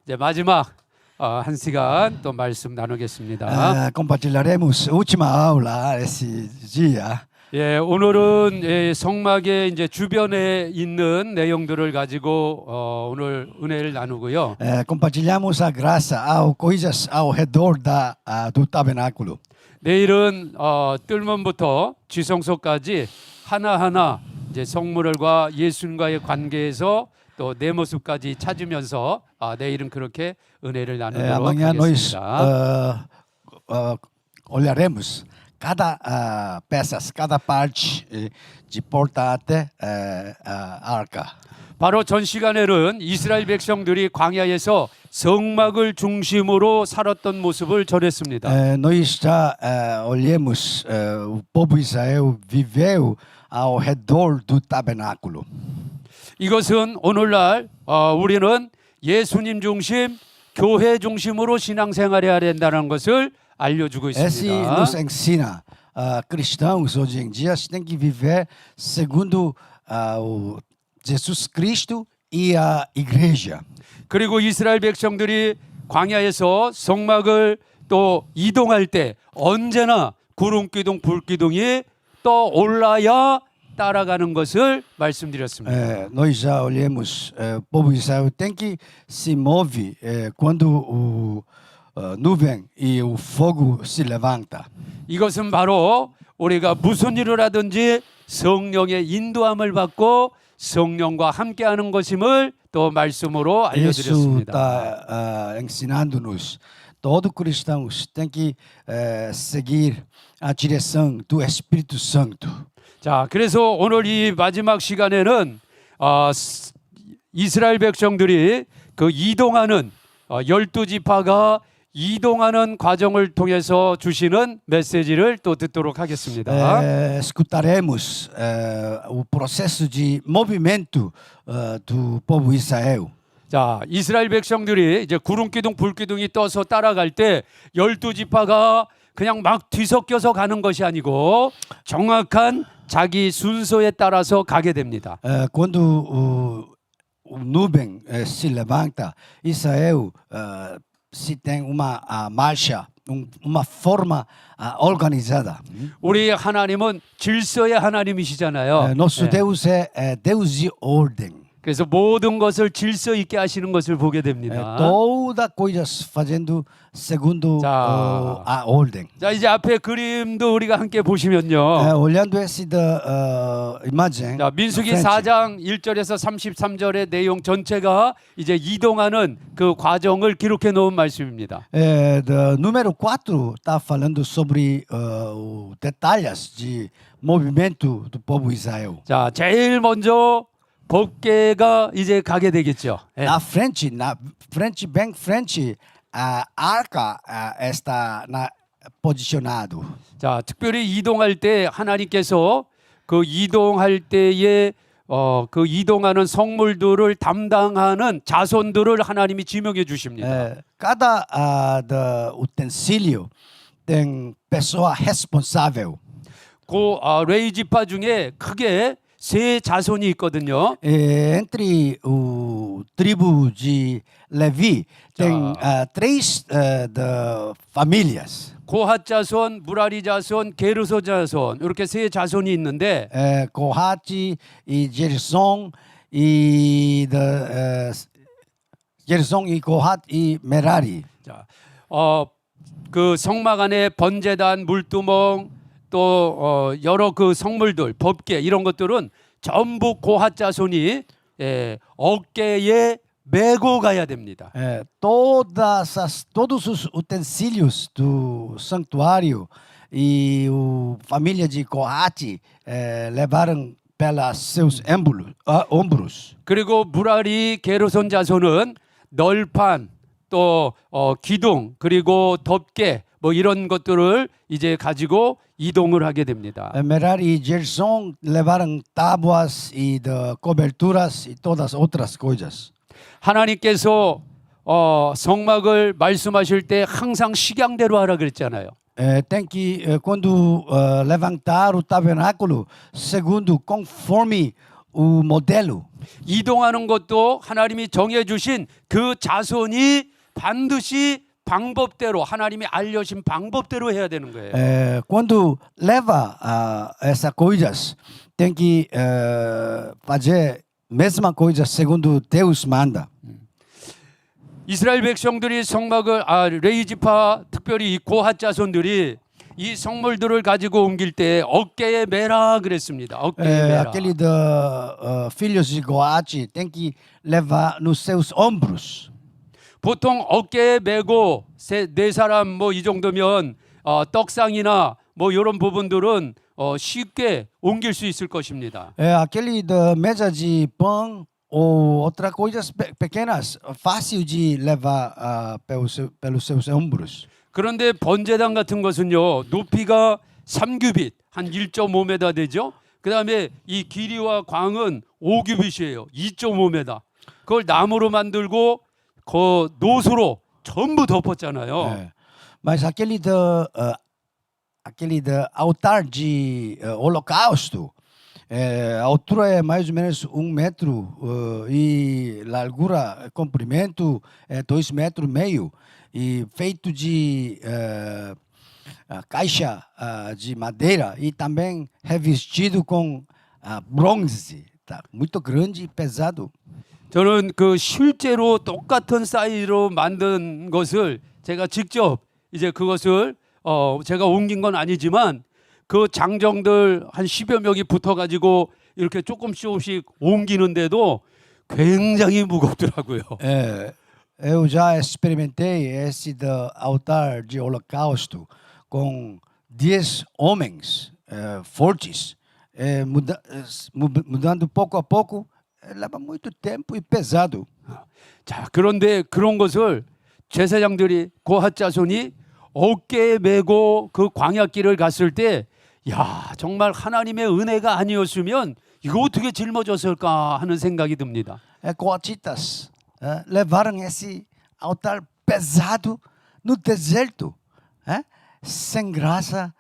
이제 마지막 한 시간 또 말씀 나누겠습니다. Compartilharemos última aula esse dia. 예, 오늘은 성막의 이제 주변에 있는 내용들을 가지고 오늘 은혜를 나누고요. Compartilhamos a graça coisas ao redor do tabernáculo. 내일은 뜰문부터 지성소까지 하나하나 이제 성물과 예수님과의 관계에서 또 내 모습까지 찾으면서 내일은 그렇게 은혜를 나누도록 Amanhã nós 하겠습니다. olharemos cada peças, cada parte de porta até a arca. 바로 전 시간에는 이스라엘 백성들이 광야에서 성막을 중심으로 살았던 모습을 전했습니다. Nós já olhemos o povo de Israel viveu ao redor do tabernáculo. 이것은 오늘날 우리는 예수님 중심, 교회 중심으로 신앙생활해야 된다는 것을 알려주고 Esse 있습니다. nos ensina cristãos hoje em dia têm que viver segundo o Jesus Cristo e a igreja. 그리고 이스라엘 백성들이 광야에서 성막을 또 이동할 때 언제나 구름기둥, 불기둥이 떠올라야 따라가는 것을 말씀드렸습니다. Nós já olhamos, o povo de Israel tem que se move quando o nuvem e o fogo se levanta. 이것은 바로 우리가 무슨 일을 하든지 성령의 인도함을 받고 성령과 함께하는 것임을 또 말씀으로 Isso 알려드렸습니다. está ensinando-nos. Todo cristão tem que seguir a direção do Espírito Santo. 자, 그래서 오늘 이 마지막 시간에는 이스라엘 백성들이 그 이동하는 12지파가 이동하는 과정을 통해서 주시는 메시지를 또 듣도록 하겠습니다. Escutaremos o processo de movimento do povo de Israel. 자, 이스라엘 백성들이 이제 구름기둥, 불기둥이 떠서 따라갈 때 12지파가 그냥 막 뒤섞여서 가는 것이 아니고 정확한 자기 순서에 따라서 가게 됩니다. Quando o nuvem se levanta, Israel se tem uma marcha, uma forma organizada. 우리 하나님은 질서의 하나님이시잖아요. Nosso Deus é Deus de ordem. 그래서 모든 것을 질서 있게 하시는 것을 보게 됩니다. Toda coisa fazendo segundo 자. a ordem. 자, 이제 앞에 그림도 우리가 함께 보시면요. Olhando essa imagem, 자, 민수기 frente. 4장 1절에서 33절의 내용 전체가 이제 이동하는 그 과정을 기록해 놓은 말씀입니다. Do número 4 está falando sobre os detalhes de movimento do povo de Israel. 자, 제일 먼저 법궤가 이제 가게 되겠죠. 예. Na frente, bem frente, a arca está posicionado. 자, 특별히 이동할 때 하나님께서 그 이동할 때에 그 이동하는 성물들을 담당하는 자손들을 하나님이 지명해 주십니다. Cada utensílio tem pessoa responsável. 그 레위 지파 중에 크게 세 자손이 있거든요. Entre o tribo de Levi tem três famílias. 고핫 자손, 무라리 자손, 게르소 자손 이렇게 세 자손이 있는데 Coate e Gerson e Gerson e Coate e Merari. 자, 그 성막 안에 번제단, 물두멍 또 여러 그 성물들, 법궤 이런 것들은 전부 고핫 자손이 어깨에 메고 가야 됩니다. Todos os utensílios do santuário e a família de Coate levaram pelos seus ombros. 그리고 무라리 게르손 자손은 널판 또 기둥 그리고 덮개 뭐 이런 것들을 이제 가지고 이동을 하게 됩니다. Merari e Gerson levaram tábuas e coberturas e todas outras coisas. 하나님께서 성막을 말씀하실 때 항상 식양대로 하라 그랬잖아요. Tem que, quando levantar o tabernáculo, segundo, conforme o modelo. 이동하는 것도 하나님이 정해 주신 그 자손이 반드시 방법대로 하나님이 알려신 방법대로 해야 되는 거예요. Quando leva essas coisas, tem que fazer mesma coisa segundo Deus manda. 이스라엘 백성들이 성막을 레이지파 특별히 이 고핫 자손들이 이 성물들을 가지고 옮길 때 어깨에 매라 그랬습니다. 어깨에 매라. Aquele filhos de Goate tem que levar nos seus ombros. 보통 어깨에 메고 네 사람 뭐 이 정도면 떡상이나 뭐 이런 부분들은 쉽게 옮길 수 있을 것입니다. Aquele da mesa de pão ou outras coisas pequenas, fácil de levar pelos seus ombros. 그런데 번제단 같은 것은요 높이가 3규빗 한 1.5m 되죠. 그다음에 이 길이와 광은 5규빗이에요. 2.5m. 그걸 나무로 만들고 그 노수로 전부 덮었잖아요. Mas aquele da altar de holocausto, a altura é mais ou menos 1 metro e largura, comprimento é 2,5 metros e feito de caixa de madeira e também revestido com bronze, tá? Muito grande e pesado. 저는 그 실제로 똑같은 사이즈로 만든 것을 제가 직접 이제 그것을 제가 옮긴 건 아니지만 그 장정들 한 10여 명이 붙어가지고 이렇게 조금씩 옮기는데도 굉장히 무겁더라고요. Eu já experimentei esse do altar de holocausto com 10 homens fortes, mudando pouco a pouco, leva muito tempo e pesado. 자, 그런데 그런 것을 제사장들이 고핫 자손이 어깨에 메고 그 광야길을 갔을 때, 야, 정말 하나님의 은혜가 아니었으면 이거 어떻게 짊어졌을까 하는 생각이 듭니다. Coatitas levaram esse altar pesado no deserto. Sem graça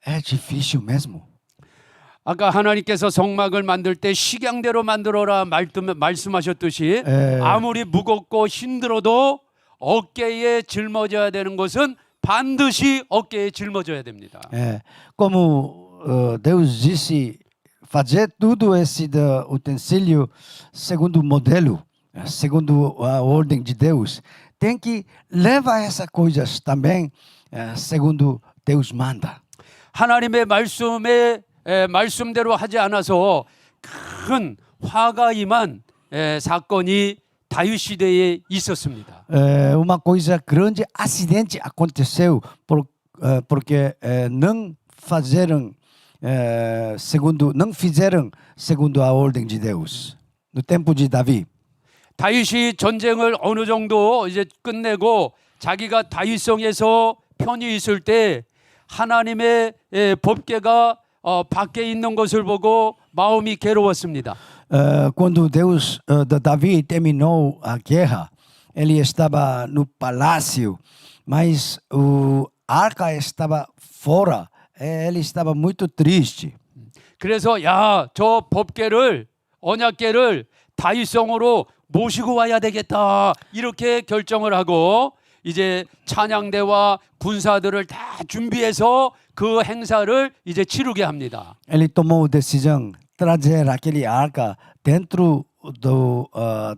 é difícil mesmo. 아까 하나님께서 성막을 만들 때 식양대로 만들어라 말씀하셨듯이 아무리 무겁고 힘들어도 어깨에 짊어져야 되는 것은 반드시 어깨에 짊어져야 됩니다. Como Deus disse, fazer tudo esse utensílio segundo o modelo, segundo a ordem de Deus. Tem que levar essas coisas também segundo Deus manda. 하나님의 말씀대로 하지 않아서 큰 화가 임한 사건이 다윗 시대에 있었습니다. Uma coisa grande acidente aconteceu porque não fizeram segundo a ordem de Deus no tempo de Davi. 다윗이 전쟁을 어느 정도 이제 끝내고 자기가 다윗성에서 편히 있을 때 하나님의 법궤가 밖에 있는 것을 보고 마음이 괴로웠습니다. Quando Davi terminou a guerra, ele estava no palácio, mas a arca estava fora. Ele estava muito triste. 그래서 저 법궤를 언약궤를 다윗성으로 모시고 와야 되겠다 이렇게 결정을 하고 이제 찬양대와 군사들을 다 준비해서 그 행사를 이제 치르게 합니다. Ele tomou a decisão de trazer aquele arca dentro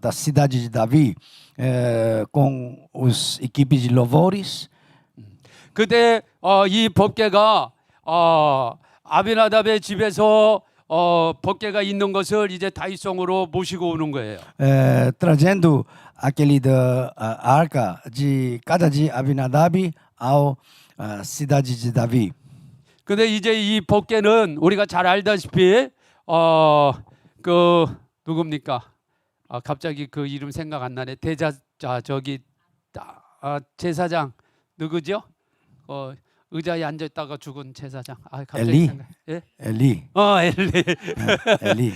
da cidade de Davi com os equipes de louvores. 그때 이 법궤가 아비나답의 집에서 법궤가 있는 것을 이제 다윗성으로 모시고 오는 거예요. Trazendo aquele da arca de casa de Abinadab ao cidade de Davi. 근데 이제 이 법궤는 우리가 잘 알다시피 그 누굽니까? 갑자기 그 이름 생각 안 나네. 제사장 누구죠? 의자에 앉아 있다가 죽은 제사장. 갑자기 엘리. 예? 엘리. 엘리. 엘리.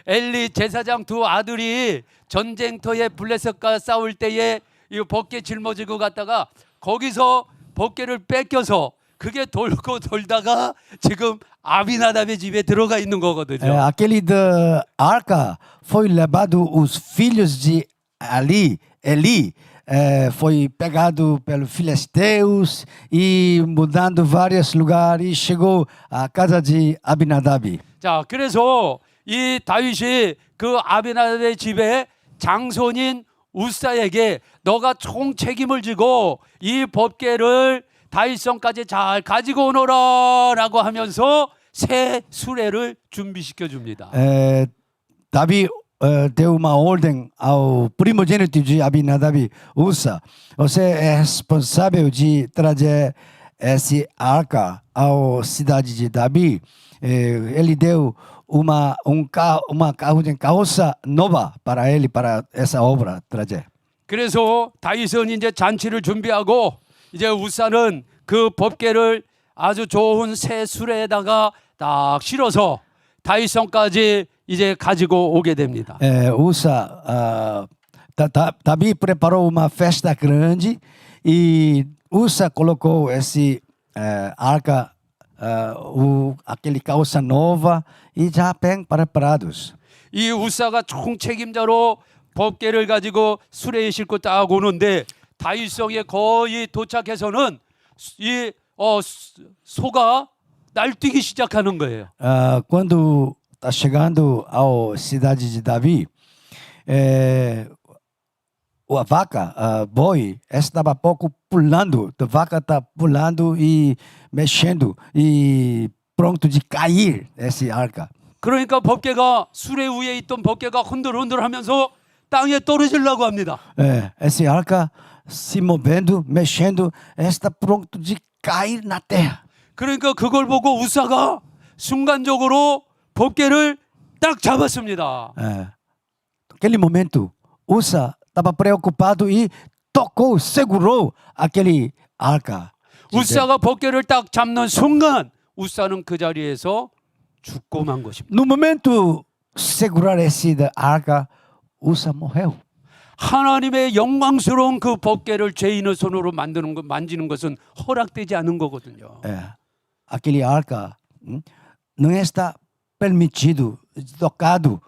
엘리 제사장 두 아들이 전쟁터에 블레셋과 싸울 때에 이 법궤 짊어지고 갔다가 거기서 법궤를 뺏겨서 그게 돌고 돌다가 지금 아비나답의 집에 들어가 있는 거거든요. Aquele da arca foi levado os filhos de Eli, foi pegado pelos filisteus e mudando vários lugares, chegou à casa de Abinadab. 자, 그래서 이 다윗이 그 아비나답의 집에 장손인 우사에게 너가 총 책임을 지고 이 법궤를 다윗성까지 잘 가지고 오너라라고 하면서 새 수레를 준비시켜 줍니다. Davi deu uma ordem ao primogênito de Abinadab, Ussa. Você é responsável de trazer essa arca à cidade de Davi. Ele deu uma carroça nova para ele, para essa obra trazer. 그래서 다윗은 이제 잔치를 준비하고 이제 우사는 그 법궤를 아주 좋은 새 수레에다가 딱 실어서 다윗성까지 이제 가지고 오게 됩니다. Davi preparou uma festa grande e Ussa colocou esse arca, aquele carroça nova e já bem preparados. 이 우사가 총 책임자로 법궤를 가지고 수레에 싣고 딱 오는데 다윗성에 거의 도착해서는 이 소가 날뛰기 시작하는 거예요. Quando está chegando à cidade de Davi, a vaca, boi, estava pouco pulando, a vaca está pulando e mexendo e pronto de cair essa arca. 그러니까 법궤가 수레 위에 있던 법궤가 흔들흔들하면서 땅에 떨어지려고 합니다. Essa arca se movendo, mexendo, está pronto de cair na terra. 그러니까 그걸 보고 우사가 순간적으로 법궤를 딱 잡았습니다. Naquele momento, Ussa estava preocupado e tocou, segurou aquele arca. 우사가 법궤를 딱 잡는 순간 우사는 그 자리에서 죽고 만 것입니다. No momento segurar esse arca, Ussa morreu. 하나님의 영광스러운 그 법궤를 죄인의 손으로 만지는 것은 허락되지 않은 거거든요. Aquele arca não está permitido, tocado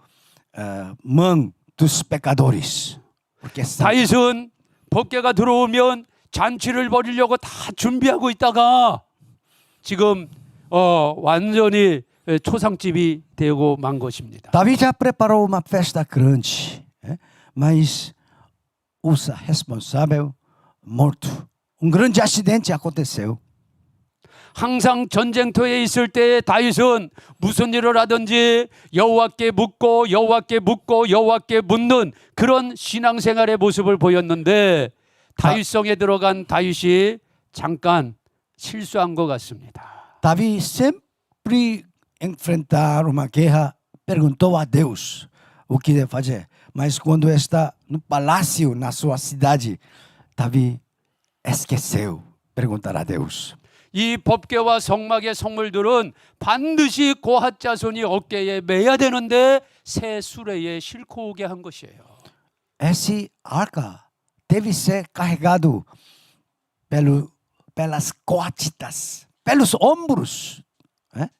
mão dos pecadores. Porque 다윗은 법궤가 들어오면 잔치를 벌이려고 다 준비하고 있다가 지금 완전히 초상집이 되고 만 것입니다. Davi já preparou uma festa grande, mas Ussa, responsável, morto. grande acidente aconteceu. 항상 전쟁터에 있을 때 다윗은 무슨 일을 하든지 여호와께 묻고 여호와께 묻고 여호와께 묻는 그런 신앙생활의 모습을 보였는데 다윗성에 들어간 다윗이 잠깐 실수한 것 같습니다. Davi sempre enfrentar uma guerra perguntou a Deus o que deve fazer, mas quando está no palácio na sua cidade, Davi esqueceu perguntar a Deus. 이 법궤와 성막의 성물들은 반드시 고핫 자손이 어깨에 매야 되는데 새 수레에 싣고 오게 한 것이에요. Esse arca deve ser carregado pelas costas, pelos ombros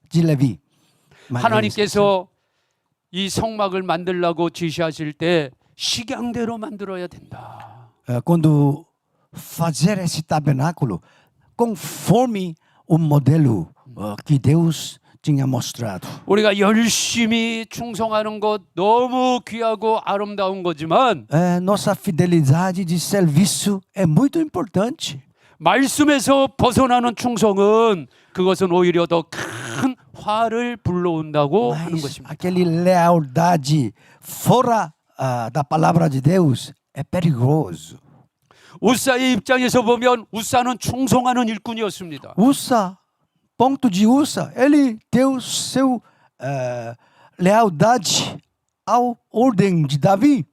de Levi. 하나님께서 이 성막을 만들라고 지시하실 때 식양대로 만들어야 된다. Quando fazer esse tabernáculo conforme o modelo que Deus tinha mostrado. 우리가 열심히 충성하는 것 너무 귀하고 아름다운 거지만 Nossa fidelidade de serviço é muito importante. 말씀에서 벗어나는 충성은 그것은 오히려 더 큰 화를 불러온다고 하는 Mas 것입니다. aquele lealdade fora da palavra de Deus é perigoso. 우사의 입장에서 보면 우사는 충성하는 일꾼이었습니다. Ussa, ponto de Ussa, ele deu seu lealdade ao ordem de Davi.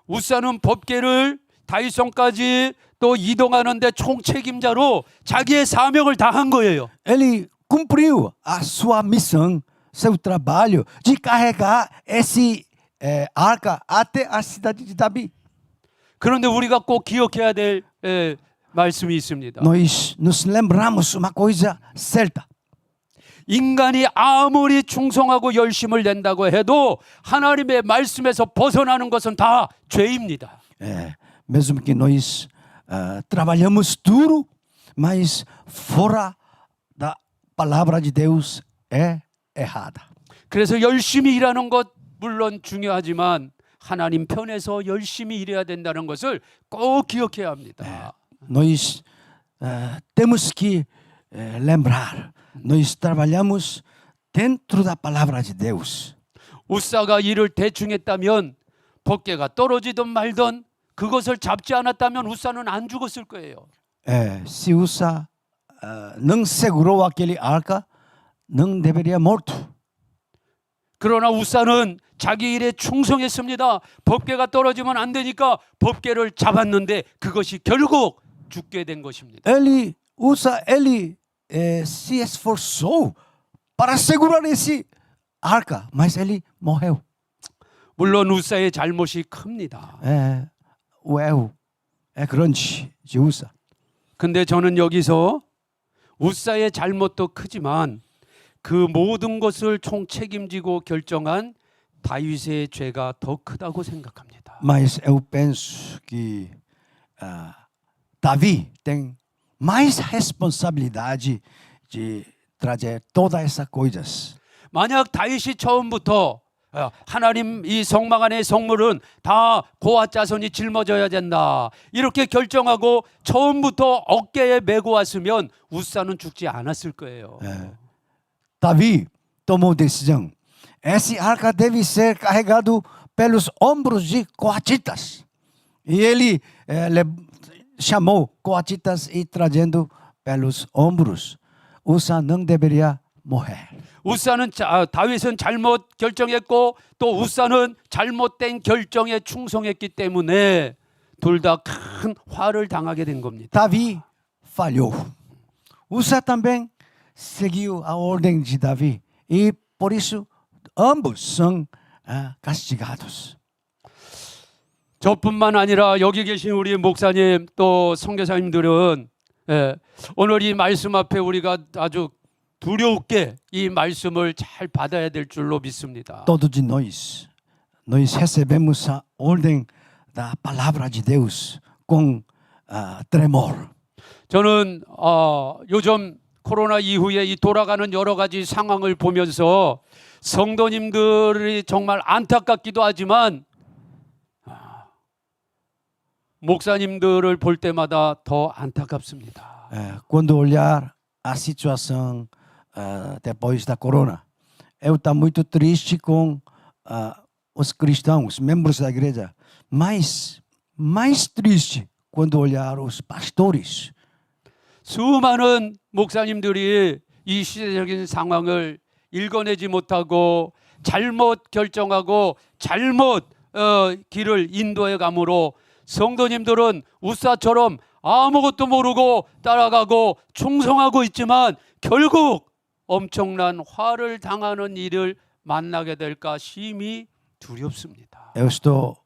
우사는 법궤를 다윗성까지 또 이동하는데 총책임자로 자기의 사명을 다한 거예요. Ele cumpriu a sua missão, seu trabalho de carregar esse arca até a cidade de Davi. 그런데 우리가 꼭 기억해야 될 말씀이 있습니다. nós nos lembramos uma coisa certa. 인간이 아무리 충성하고 열심을 낸다고 해도 하나님의 말씀에서 벗어나는 것은 다 죄입니다. Mesmo que nós trabalhamos duro, mas fora da palavra de Deus é errada. 그래서 열심히 일하는 것 물론 중요하지만 하나님 편에서 열심히 일해야 된다는 것을 꼭 기억해야 합니다. Nós temos que lembrar, nós trabalhamos dentro da palavra de Deus. 우사가 일을 대충 했다면 법궤가 떨어지든 말든 그것을 잡지 않았다면 우사는 안 죽었을 거예요. Se Usa não segurou aquele arca, não deveria morto. 그러나 우사는 자기 일에 충성했습니다. 법궤가 떨어지면 안 되니까 법궤를 잡았는데 그것이 결국 죽게 된 것입니다. Ele se esforçou para segurar esse arca, mas ele morreu. 물론 우사의 잘못이 큽니다. O erro é grande de Usa. 근데 저는 여기서 우사의 잘못도 크지만 그 모든 것을 총 책임지고 결정한 다윗의 죄가 더 크다고 생각합니다. Mas eu penso que Davi tem mais responsabilidade de trazer todas essas coisas. 만약 다윗이 처음부터 하나님 이 성막 안의 성물은 다 고아 자손이 짊어져야 된다 이렇게 결정하고 처음부터 어깨에 메고 왔으면 우사는 죽지 않았을 거예요. Davi tomou decisão. Esse arca deve ser carregado pelos ombros de coatitas. E ele chamou coatitas e trazendo pelos ombros. Usa não deveria morrer. 우사는 다윗은 잘못 결정했고 또 우사는 잘못된 결정에 충성했기 때문에 둘 다 큰 화를 당하게 된 겁니다. Davi falhou. Usa também seguiu a ordem de Davi e por isso ambos são castigados. 저뿐만 아니라 여기 계신 우리 목사님 또 선교사님들은 오늘 이 말씀 앞에 우리가 아주 두렵게 이 말씀을 잘 받아야 될 줄로 믿습니다. Todos de nós recebemos a ordem da palavra de Deus com tremor. 저는 요즘 코로나 이후에 이 돌아가는 여러 가지 상황을 보면서 성도님들이 정말 안타깝기도 하지만 목사님들을 볼 때마다 더 안타깝습니다. Quando olhar a situação depois da corona, eu estou muito triste com os cristãos, membros da igreja, mas mais triste quando olhar os pastores. 수많은 목사님들이 이 시대적인 상황을 읽어내지 못하고 잘못 결정하고 잘못 길을 인도해 가므로 성도님들은 우사처럼 아무것도 모르고 따라가고 충성하고 있지만 결국 엄청난 화를 당하는 일을 만나게 될까 심히 두렵습니다. Eu estou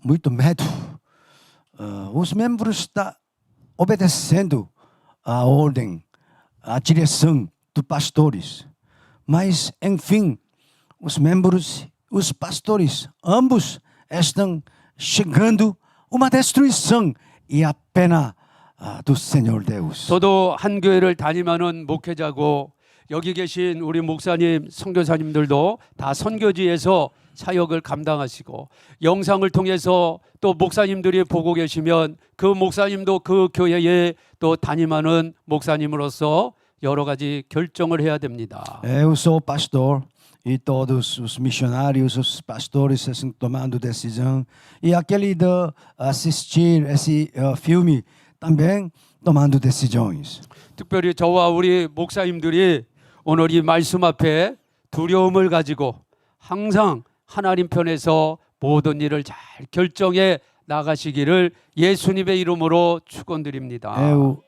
muito medo. Os membros estão obedecendo a ordem, a direção dos pastores. Mas, enfim, os membros, os pastores, ambos estão chegando uma destruição e a pena do Senhor Deus. 저도 한 교회를 다니면은 목회자고 여기 계신 우리 목사님, 선교사님들도 다 선교지에서 사역을 감당하시고 영상을 통해서 또 목사님들이 보고 계시면 그 목사님도 그 교회에 또 담임하는 목사님으로서 여러 가지 결정을 해야 됩니다. Eu sou pastor e todos os missionários, os pastores estão tomando decisão e aquele de assistir esse filme também tomando decisões. 특별히 저와 우리 목사님들이 오늘 이 말씀 앞에 두려움을 가지고 항상 하나님 편에서 모든 일을 잘 결정해 나가시기를 예수님의 이름으로 축원드립니다. Eu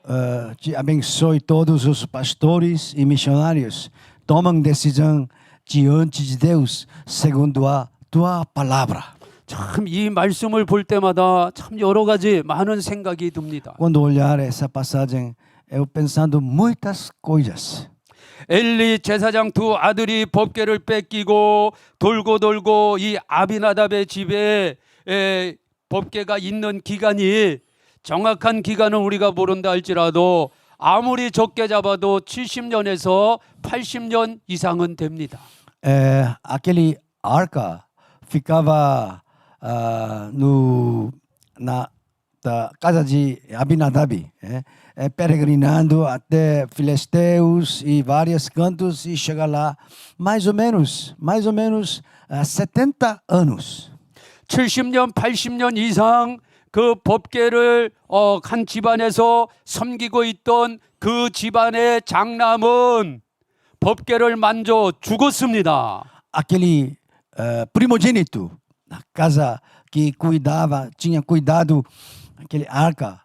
te abençoe todos os pastores e missionários tomam decisão diante de Deus segundo a tua palavra. 참 이 말씀을 볼 때마다 참 여러 가지 많은 생각이 듭니다. Quando olhar essa passagem, eu pensando muitas coisas. 엘리 제사장 두 아들이 법궤를 뺏기고 돌고 이 아비나답의 집에 법궤가 있는 기간이 정확한 기간은 우리가 모른다 할지라도 아무리 적게 잡아도 70년에서 80년 이상은 됩니다. Aquele arca ficava da casa de Abinadab, peregrinando até Filisteus e vários cantos e chega lá mais ou menos 70 anos. 70년, 80년 이상 그 법궤를 한 집안에서 섬기고 있던 그 집안의 장남은 법궤를 만져 죽었습니다. Aquele primogênito na casa que tinha cuidado, aquele arca,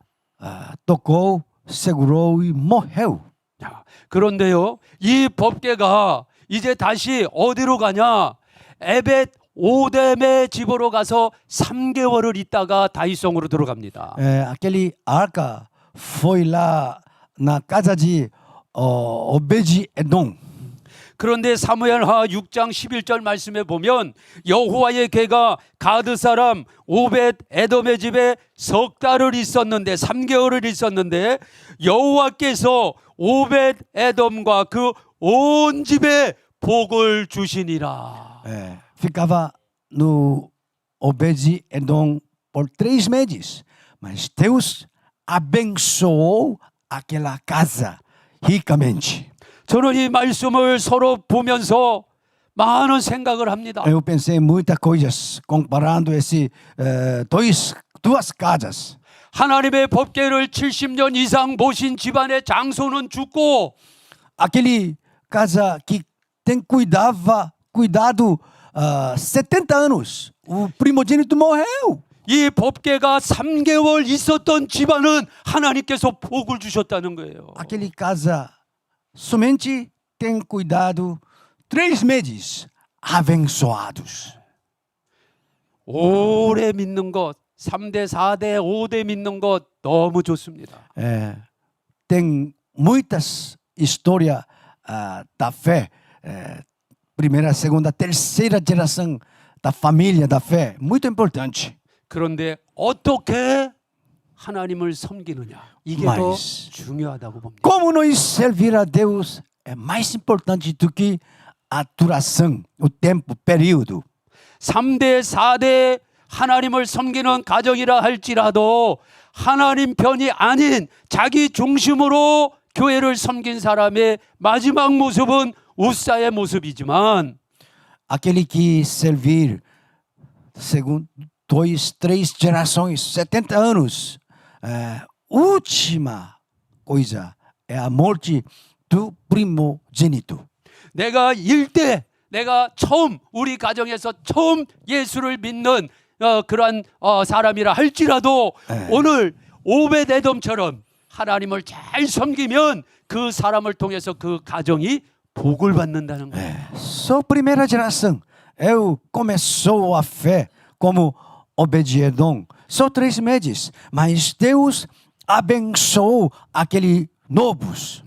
tocou, segurou e morreu. 자, 그런데요, 이 법궤가 이제 다시 어디로 가냐? 에벳 오뎀의 집으로 가서 3개월을 있다가 다윗성으로 들어갑니다. Aquele arca foi lá na casa de Obed-edom. 그런데 사무엘하 6장 11절 말씀에 보면 여호와의 궤가 가드 사람 오벳 에돔의 집에 석 달을 있었는데 3개월을 있었는데 여호와께서 오벳 에돔과 그 온 집에 복을 주시니라. Ficava no Obed-edom por 3 meses, mas Deus abençoou aquela casa ricamente. 저는 이 말씀을 서로 보면서 많은 생각을 합니다. Eu pensei em muitas coisas comparando duas casas. 하나님의 법궤를 70년 이상 모신 집안의 장소는 죽고 Aquele casa que tem cuidado 70 anos, o primogênito morreu. 이 법궤가 3개월 있었던 집안은 하나님께서 복을 주셨다는 거예요. Aquele casa somente tem cuidado 3 meses, abençoados. 오래 믿는 것, 3대, 4대, 5대 믿는 것 너무 좋습니다. Tem muitas histórias da fé, primeira, segunda, terceira geração da família da fé, muito importante. 그런데 어떻게 하나님을 섬기느냐 이게 더 Mas 중요하다고 봅니다. como nós servir a Deus é mais importante do que a duração, o tempo, o período. 3대, 4대 하나님을 섬기는 가정이라 할지라도 하나님 편이 아닌 자기 중심으로 교회를 섬긴 사람의 마지막 모습은 우사의 모습이지만 Aquele que servir segundo 2, 3 gerações, 70 anos, última coisa é a morte do primogênito. 내가 내가 처음 우리 가정에서 처음 예수를 믿는 그러한 사람이라 할지라도 오늘 오벳에돔처럼 하나님을 잘 섬기면 그 사람을 통해서 그 가정이 복을 받는다는 거예요. Só primeira geração. Eu começou a fé como Obed-edom. Só 3 meses, mas Deus abençoou aquele novos.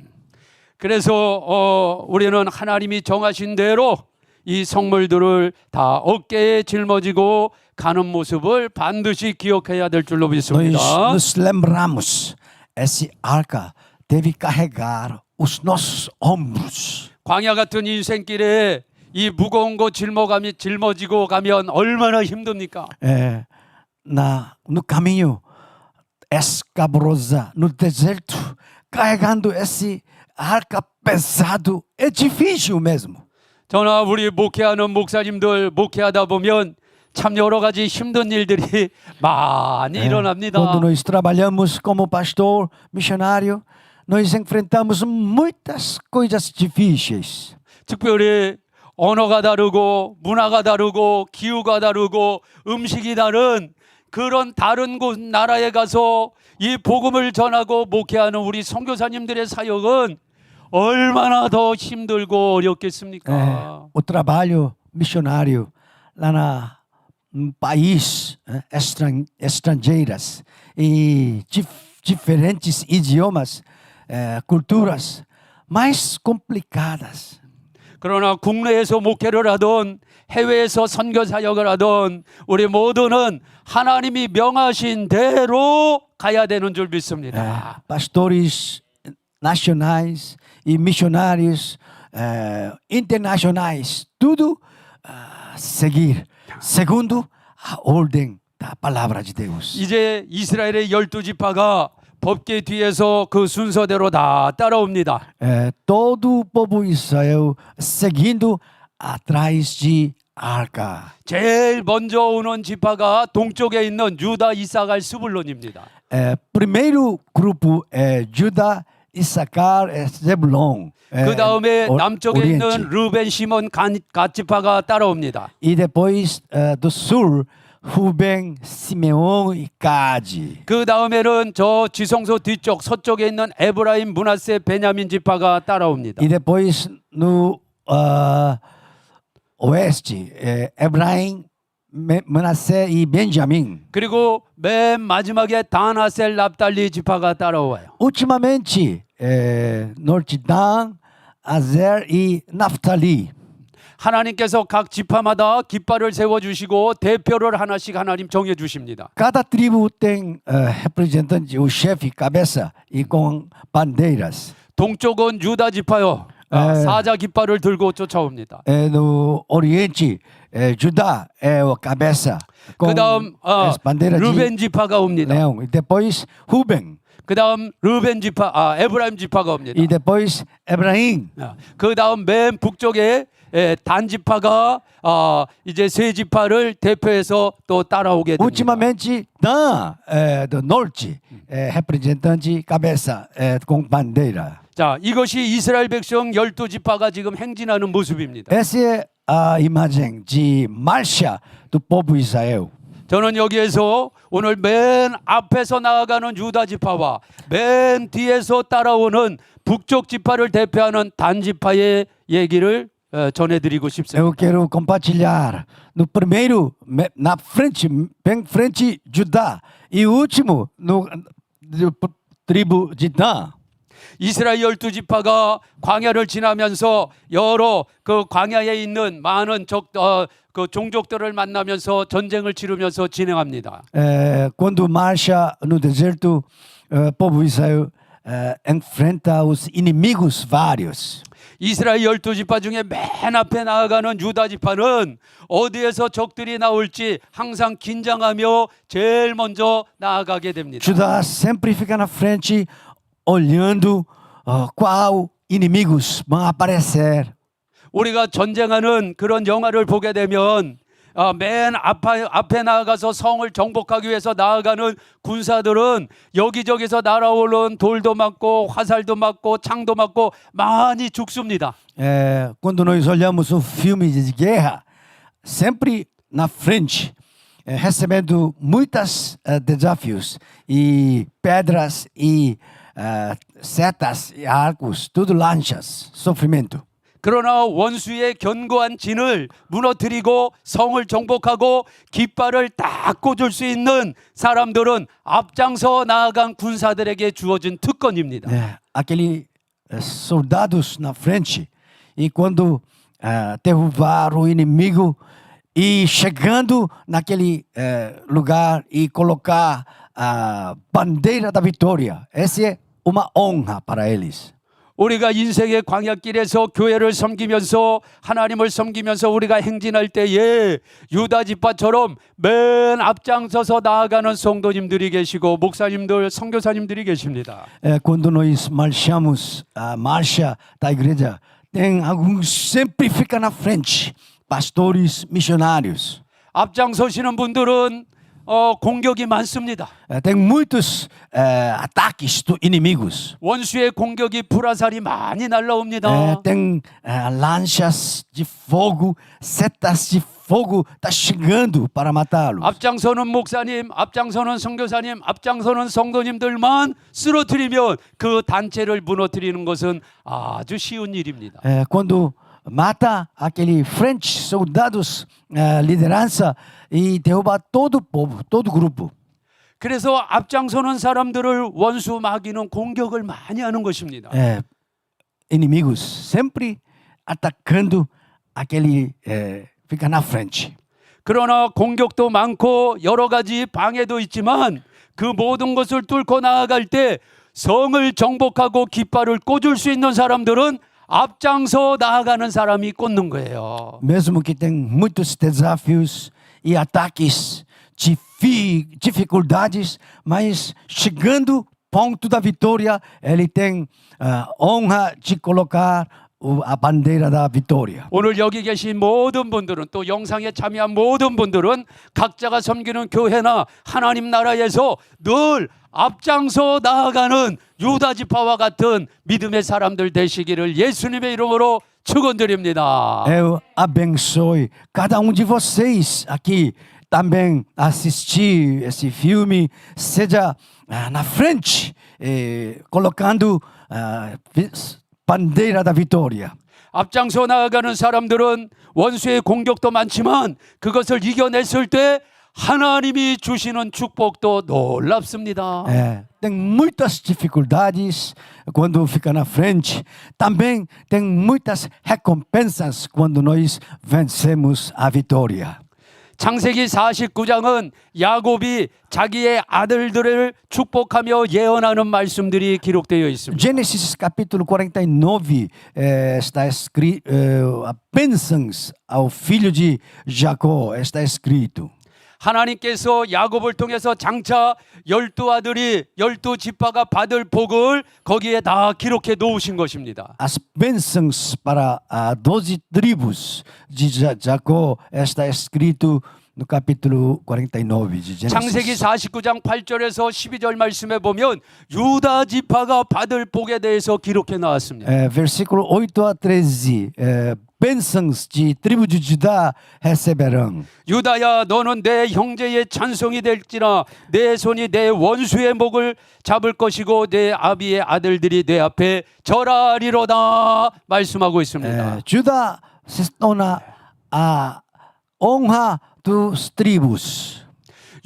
그래서 우리는 하나님이 정하신 대로 이 성물들을 다 어깨에 짊어지고 가는 모습을 반드시 기억해야 될 줄로 믿습니다. Nós nos lembramos, esse arca deve carregar os nossos ombros. 광야 같은 인생길에 이 무거운 거 짊어지고 가면 얼마나 힘듭니까? No caminho escabroso, no deserto, carregando esse arca pesado, é difícil mesmo. 저나 우리 목회하는 목사님들 목회하다 보면 참 여러 가지 힘든 일들이 많이 일어납니다. Quando nós trabalhamos como pastor, missionário, nós enfrentamos muitas coisas difíceis. 특별히 언어가 다르고 문화가 다르고 기후가 다르고 음식이 다른 그런 다른 곳 나라에 가서 이 복음을 전하고 목회하는 우리 선교사님들의 사역은 얼마나 더 힘들고 어렵겠습니까? O trabalho missionário lá país estrangeiras e diferentes idiomas, culturas mais complicadas. 그러나 국내에서 목회를 하던 해외에서 선교 사역을 하던 우리 모두는 하나님이 명하신 대로 가야 되는 줄 믿습니다. Pastores nacionais e missionários internacionais, tudo seguir segundo a ordem da palavra de Deus. 이제 이스라엘의 12지파가 법궤 뒤에서 그 순서대로 다 따라옵니다. Todo o povo Israel seguindo atrás de arca. 제일 먼저 오는 지파가 동쪽에 있는 유다, 이사갈, 스불론입니다. Primeiro grupo é Judá, Issacar, Zebulon. 그 다음에 남쪽에 Oriente. 있는 르벤, 시몬, 갓 지파가 따라옵니다. E depois do sul, Ruben, Simeão e Gade. 그 다음에는 저 지성소 뒤쪽 서쪽에 있는 에브라임, 므낫세, 베냐민 지파가 따라옵니다. E depois no oeste, Efraim, Manassé e Benjamim. 그리고 맨 마지막에 다나셀, 납달리 지파가 따라와요. Ultimamente, norte Dan, Azer e Naphtali. 하나님께서 각 지파마다 깃발을 세워주시고 대표를 하나씩 하나님 정해주십니다. Cada tribo tem representante, o chefe, cabeça e com bandeiras. 동쪽은 유다 지파요. 사자 깃발을 들고 쫓아옵니다. No Oriente, Judá é o cabeça com 그 다음 as bandeiras 르벤 de 지파가 옵니다. leão. E depois Ruben. 그 다음 르벤 지파, 에브라임 지파가 옵니다. E depois Efraim. 그 다음 맨 북쪽에 단 지파가 이제 세 지파를 대표해서 또 따라오게 됩니다. Ultimamente, Dan, do norte, representante cabeça com bandeira. 자, 이것이 이스라엘 백성 12지파가 지금 행진하는 모습입니다. Essa é a imagem de marcha do povo Israel. 저는 여기에서 오늘 맨 앞에서 나아가는 유다 지파와 맨 뒤에서 따라오는 북쪽 지파를 대표하는 단 지파의 얘기를 전해드리고 싶습니다. Eu quero compartilhar no primeiro, na frente, bem frente, Judá, e último, no tribo de Dan. 이스라엘 12지파가 광야를 지나면서 여러 그 광야에 있는 많은 그 종족들을 만나면서 전쟁을 치르면서 진행합니다. Quando marcha no deserto, o povo Israel enfrenta os inimigos vários. 이스라엘 12지파 중에 맨 앞에 나아가는 유다 지파는 어디에서 적들이 나올지 항상 긴장하며 제일 먼저 나아가게 됩니다. Judá sempre fica na frente, olhando qual inimigos vão aparecer. 우리가 전쟁하는 그런 영화를 보게 되면 맨 앞에 나아가서 성을 정복하기 위해서 나아가는 군사들은 여기저기서 날아오는 돌도 맞고 화살도 맞고 창도 맞고 많이 죽습니다. Quando nós olhamos um filme de guerra, sempre na frente, recebendo muitos desafios e pedras e setas e arcos, tudo lanchas, sofrimento. 그러나 원수의 견고한 진을 무너뜨리고 성을 정복하고 깃발을 딱 꽂을 수 있는 사람들은 앞장서 나아간 군사들에게 주어진 특권입니다. Aqueles soldados na frente, e quando derrubar o inimigo e chegando naquele lugar e colocar a bandeira da vitória, essa é uma honra para eles. 우리가 인생의 광야길에서 교회를 섬기면서 하나님을 섬기면서 우리가 행진할 때에 유다 지파처럼 맨 앞장서서 나아가는 성도님들이 계시고 목사님들, 선교사님들이 계십니다. Quando nós marchamos a marcha da igreja, tem alguns sempre fica na frente, pastores, missionários. 앞장서시는 분들은 공격이 많습니다. Tem muitos ataques dos inimigos. 원수의 공격이 불화살이 많이 날라옵니다. Tem lanchas de fogo, setas de fogo tá chegando para matá-los. 앞장서는 목사님, 앞장서는 선교사님, 앞장서는 성도님들만 쓰러뜨리면 그 단체를 무너뜨리는 것은 아주 쉬운 일입니다. Quando mata aquele French soldados, liderança, e derruba todo o povo, todo o grupo. 그래서 앞장서는 사람들을 원수 마귀는 공격을 많이 하는 것입니다. Inimigos sempre atacando aquele fica na frente. 그러나 공격도 많고 여러 가지 방해도 있지만 그 모든 것을 뚫고 나아갈 때 성을 정복하고 깃발을 꽂을 수 있는 사람들은 앞장서 나아가는 사람이 꽂는 거예요. Mesmo que tem muitos desafios e ataques, dificuldades, mas chegando ponto da vitória, ele tem honra de colocar a bandeira da vitória. 오늘 여기 계신 모든 분들은 또 영상에 참여한 모든 분들은 각자가 섬기는 교회나 하나님 나라에서 늘 앞장서 나아가는 유다 지파와 같은 믿음의 사람들 되시기를 예수님의 이름으로 축원드립니다. Eu abençoe cada de vocês aqui também assistir esse filme, seja na frente, colocando bandeira da vitória. 앞장서 나아가는 사람들은 원수의 공격도 많지만 그것을 이겨냈을 때 하나님이 주시는 축복도 놀랍습니다. Tem muitas dificuldades quando fica na frente. Também tem muitas recompensas quando nós vencemos a vitória. 창세기 49장은 야곱이 자기의 아들들을 축복하며 예언하는 말씀들이 기록되어 있습니다. Gênesis capítulo 49 está escrito a bênçãos ao filho de Jacó está escrito. 하나님께서 야곱을 통해서 장차 12아들이 12지파가 받을 복을 거기에 다 기록해 놓으신 것입니다. As bênçãos para 12 tribos de Jacó está escrito no capítulo 49 de 창세기 Gênesis. 49장 8절에서 12절 말씀에 보면 유다 지파가 받을 복에 대해서 기록해 나왔습니다. Versículo 8 a 13. Bênçãos de tribo de Judá receberão. 유다야 너는 내 형제의 찬송이 될지라 내 손이 내 원수의 목을 잡을 것이고 내 아비의 아들들이 내 앞에 절하리로다 말씀하고 있습니다. Judá se torna a honra dos tribos.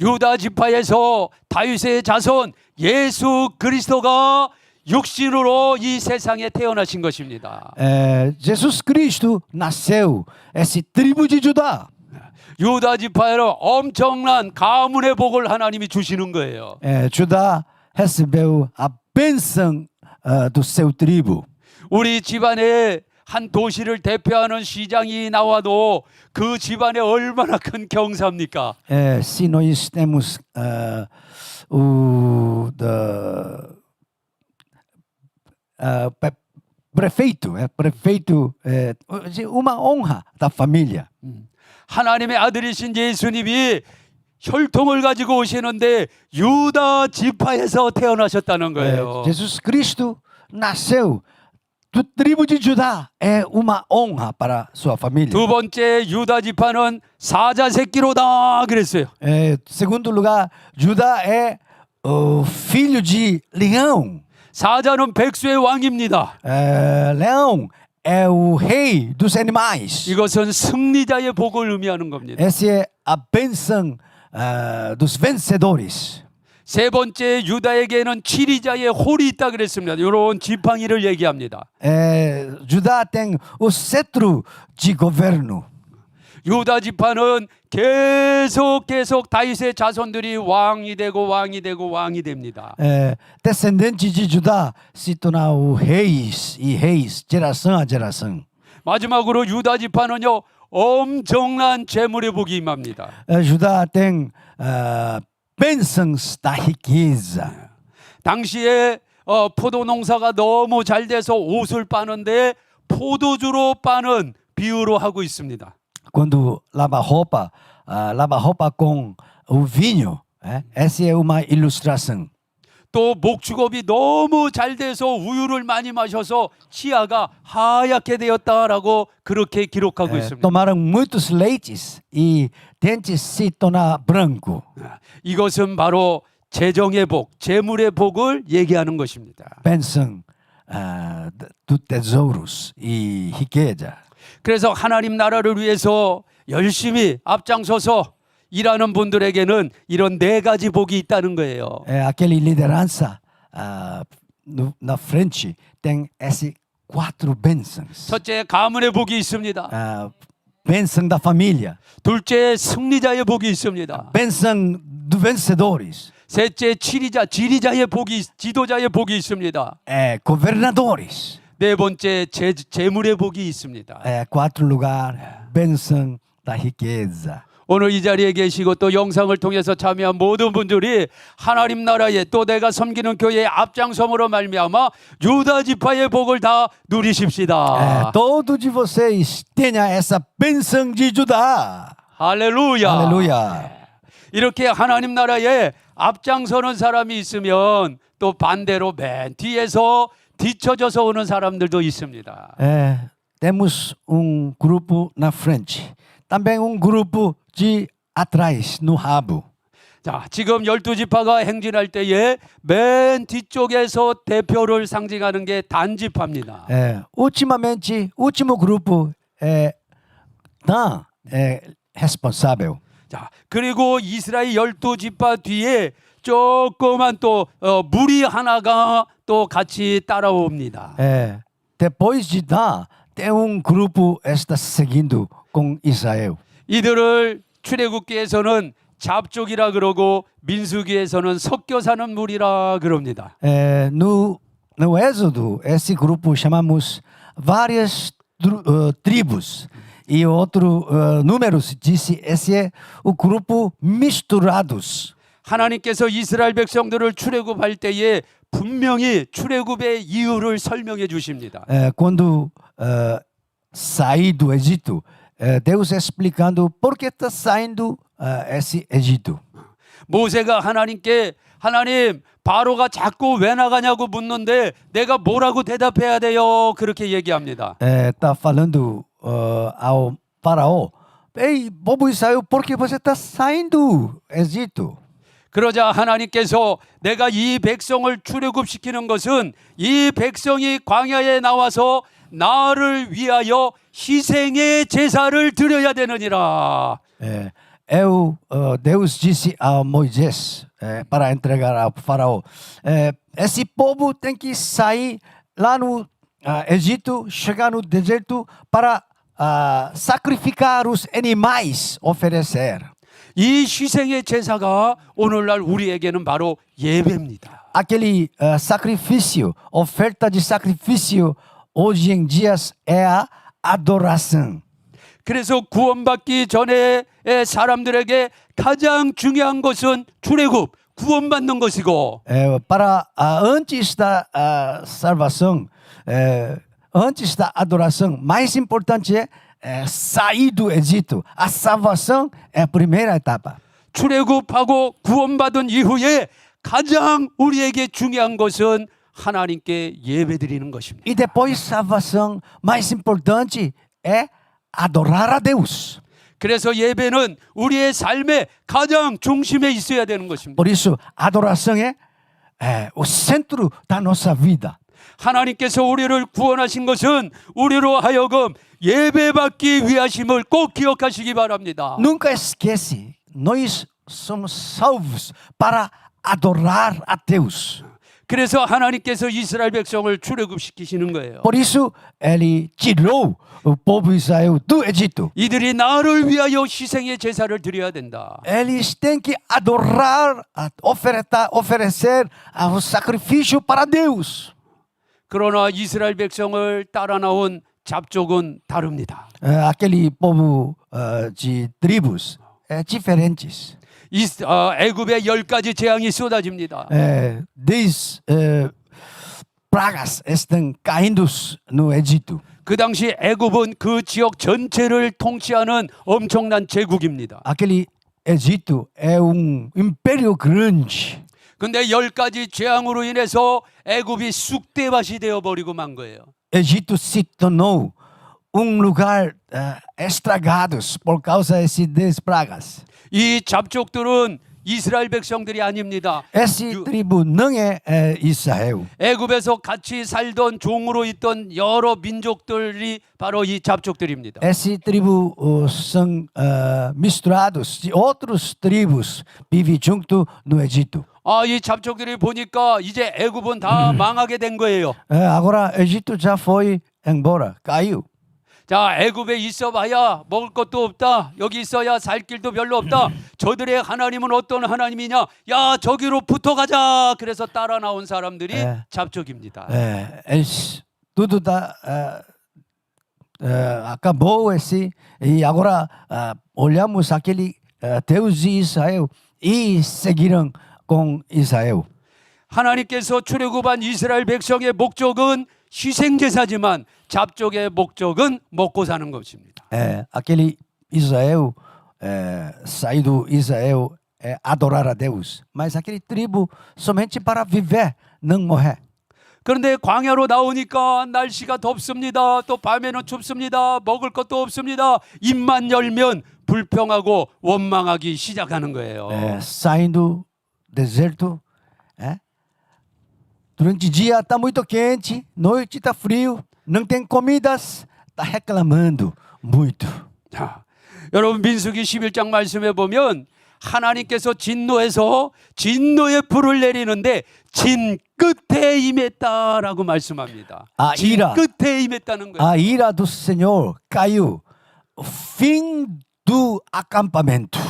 유다 지파에서 다윗의 자손 예수 그리스도가 육신으로 이 세상에 태어나신 것입니다. Jesus Cristo nasceu esse tribo de Judá. 유다 지파에는 엄청난 가문의 복을 하나님이 주시는 거예요. Judá recebeu a bênção do seu tribo. 우리 집안에 한 도시를 대표하는 시장이 나와도 그 집안에 얼마나 큰 경사입니까? Se nós temos o prefeito, uma honra da família. 하나님의 아들이신 예수님이 혈통을 가지고 오시는데 유다 지파에서 태어나셨다는 거예요. Jesus Cristo nasceu do tribo de Judá. É uma honra para sua família. 두 번째 유다 지파는 사자 새끼로다 그랬어요. Segundo lugar, Judá é o filho de leão. 사자는 백수의 왕입니다. Leão é o rei dos animais. 이것은 승리자의 복을 의미하는 겁니다. Essa é a bênção dos vencedores. 세 번째 유다에게는 치리자의 홀이 있다 그랬습니다. 이런 지팡이를 얘기합니다. Judá tem o cetro de governo. 유다 지파는 계속 다윗의 자손들이 왕이 되고 왕이 됩니다. Descendente de Judá se tornar o reis e reis, geração a geração. 마지막으로 유다 지파는요 엄청난 재물의 복이 임합니다. Judá tem bênçãos da riqueza. 당시에 포도 농사가 너무 잘 돼서 옷을 빠는데 포도주로 빠는 비유로 하고 있습니다. Quando lava roupa com o vinho. Essa é uma ilustração. 또 목축업이 너무 잘 돼서 우유를 많이 마셔서 치아가 하얗게 되었다라고 그렇게 기록하고 있습니다. Tomaram muitos leites e dentes se tornar branco. 이것은 바로 재정의 복, 재물의 복을 얘기하는 것입니다. Bênção dos tesouros e riqueza. 그래서 하나님 나라를 위해서 열심히 앞장서서 일하는 분들에게는 이런 네 가지 복이 있다는 거예요. Aquele liderança na frente tem essas 4 bênçãos. 첫째, 가문의 복이 있습니다. Bênção da família, 둘째, 승리자의 복이 있습니다. bênção dos vencedores, 셋째, 지리자의 복이, 지도자의 복이 있습니다. governadores. 네 번째, 재물의 복이 있습니다. 4 lugar, bênção da riqueza. 오늘 이 자리에 계시고 또 영상을 통해서 참여한 모든 분들이 하나님 나라에 또 내가 섬기는 교회의 앞장섬으로 말미암아 유다 지파의 복을 다 누리십시다. Todos de vocês tenham essa bênção de Judá. 할렐루야. Aleluia. 이렇게 하나님 나라에 앞장서는 사람이 있으면 또 반대로 맨 뒤에서 뒤처져서 오는 사람들도 있습니다. Temos grupo na frente, também grupo de atrás, no rabo. 자, 지금 12지파가 행진할 때에 맨 뒤쪽에서 대표를 상징하는 게 단지파입니다. Ultimamente, último grupo Dan responsável. 자, 그리고 이스라엘 12지파 뒤에 조그만 또 무리 하나가 또 같이 따라옵니다. Depois de Dan, tem grupo está seguindo com Israel. 이들을 출애굽기에서는 잡족이라 그러고 민수기에서는 섞여 사는 무리라 그럽니다. No Êxodo, esse grupo chamamos várias tribos. E outro números disse esse é o grupo misturados. 하나님께서 이스라엘 백성들을 출애굽할 때에 분명히 출애굽의 이유를 설명해 주십니다. Quando saí do Egito, Deus explicando por que está saindo esse Egito. 모세가 하나님께 하나님 바로가 자꾸 왜 나가냐고 묻는데 내가 뭐라고 대답해야 돼요? 그렇게 얘기합니다. Está falando ao faraó, ei, povo Israel, por que você está saindo do Egito? 그러자 하나님께서 내가 이 백성을 출애굽시키는 것은 이 백성이 광야에 나와서 나를 위하여 희생의 제사를 드려야 되느니라. Deus disse a Moisés para entregar ao faraó, esse povo tem que sair lá no Egito, chegar no deserto para sacrificar os animais, oferecer. 이 희생의 제사가 오늘날 우리에게는 바로 예배입니다. Aquele sacrifício, oferta de sacrifício, hoje em dia é a adoração. 그래서 구원받기 전에 사람들에게 가장 중요한 것은 출애굽, 구원받는 것이고 Para antes da salvação, antes da adoração, mais importante é sair do Egito. A salvação é a primeira etapa. 출애굽하고 구원받은 이후에 가장 우리에게 중요한 것은 하나님께 예배드리는 것입니다. E depois salvação, mais importante é adorar a Deus. 그래서 예배는 우리의 삶의 가장 중심에 있어야 되는 것입니다. Por isso, adoração é o centro da nossa vida. 하나님께서 우리를 구원하신 것은 우리로 하여금 예배받기 위하심을 꼭 기억하시기 바랍니다. Nunca esquece, nós somos salvos para adorar a Deus. 그래서 하나님께서 이스라엘 백성을 출애굽시키시는 거예요. Por isso, ele tirou o povo Israel do Egito. 이들이 나를 위하여 희생의 제사를 드려야 된다. Eles têm que adorar, oferecer o sacrifício para Deus. 그러나 이스라엘 백성을 따라 나온 잡족은 다릅니다. Aquele povo de tribos diferentes. 애굽에 10가지 재앙이 쏟아집니다. 10 pragas estão caindo no Egito. 그 당시 애굽은 그 지역 전체를 통치하는 엄청난 제국입니다. Aquele Egito é império grande. 근데 10가지 재앙으로 인해서 애굽이 쑥대밭이 되어버리고 만 거예요. Egito se tornou lugar estragado por causa dessas 10 pragas. 이 잡족들은 이스라엘 백성들이 아닙니다. Essa tribo não é Israel. 애굽에서 같이 살던 종으로 있던 여러 민족들이 바로 이 잡족들입니다. Essa tribo são misturados de outras tribos vivem junto no Egito. 이 잡족들이 보니까 이제 애굽은 다 망하게 된 거예요. Agora, Egito já foi embora, caiu. 자, 애굽에 있어봐야 먹을 것도 없다. 여기 있어야 살 길도 별로 없다. 저들의 하나님은 어떤 하나님이냐? 야, 저기로 붙어가자. 그래서 따라 나온 사람들이 잡족입니다. Eles tudo acabou esse e agora olhamos aquele Deus de Israel e seguiram com Israel. 하나님께서 출애굽한 이스라엘 백성의 목적은 희생제사지만 잡족의 목적은 먹고 사는 것입니다. Aquele Israel saído Israel adorar a Deus, mas aquele tribo somente para viver, não morrer. 그런데 광야로 나오니까 날씨가 덥습니다. 또 밤에는 춥습니다. 먹을 것도 없습니다. 입만 열면 불평하고 원망하기 시작하는 거예요. Saindo deserto, durante o dia está muito quente, noite está frio, não tem comidas, está reclamando muito. 자, 여러분 민수기 11장 말씀해 보면 하나님께서 진노해서 진노의 불을 내리는데 진 끝에 임했다라고 말씀합니다. 진 ira. 끝에 임했다는 거예요. A ira do Senhor caiu no fim do acampamento.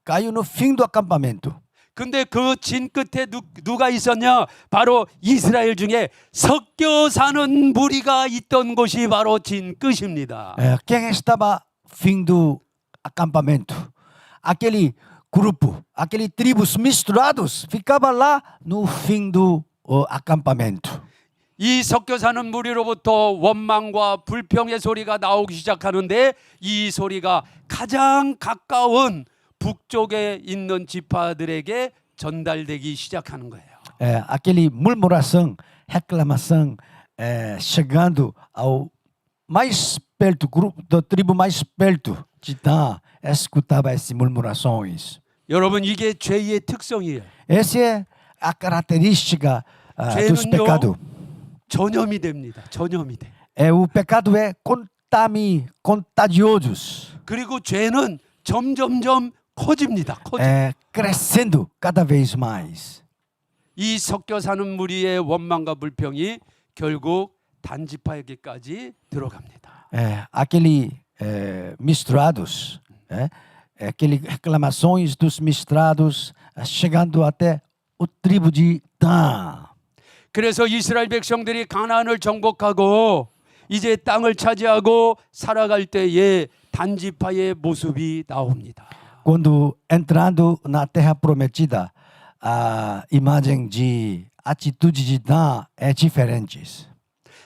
Caiu no fim do acampamento. 근데 그 진 끝에 누가 있었냐? 바로 이스라엘 중에 섞여 사는 무리가 있던 곳이 바로 진 끝입니다. Quem estava fim do acampamento? Aquele grupo, aquele tribos misturados, ficava lá no fim do acampamento. 이 섞여 사는 무리로부터 원망과 불평의 소리가 나오기 시작하는데 이 소리가 가장 가까운 북쪽에 있는 지파들에게 전달되기 시작하는 거예요. Aquele murmuração, reclamação, chegando ao mais perto, grupo da tribo mais perto de Dan, escutava essas murmurações. 여러분 이게 죄의 특성이에요. Essa é a característica dos pecados. 전염이 됩니다. 전염이 돼. O pecado é contagioso. 그리고 죄는 점점점 커집니다. Crescendo cada vez mais. 이 섞여 사는 무리의 원망과 불평이 결국 단지파에게까지 들어갑니다. Aquele misturados, aquele reclamações dos misturados, chegando até o tribo de Dan. 그래서 이스라엘 백성들이 가나안을 정복하고 이제 땅을 차지하고 살아갈 때에 단지파의 모습이 나옵니다. Quando entrando na terra prometida, a imagem de atitude de Dan é diferente.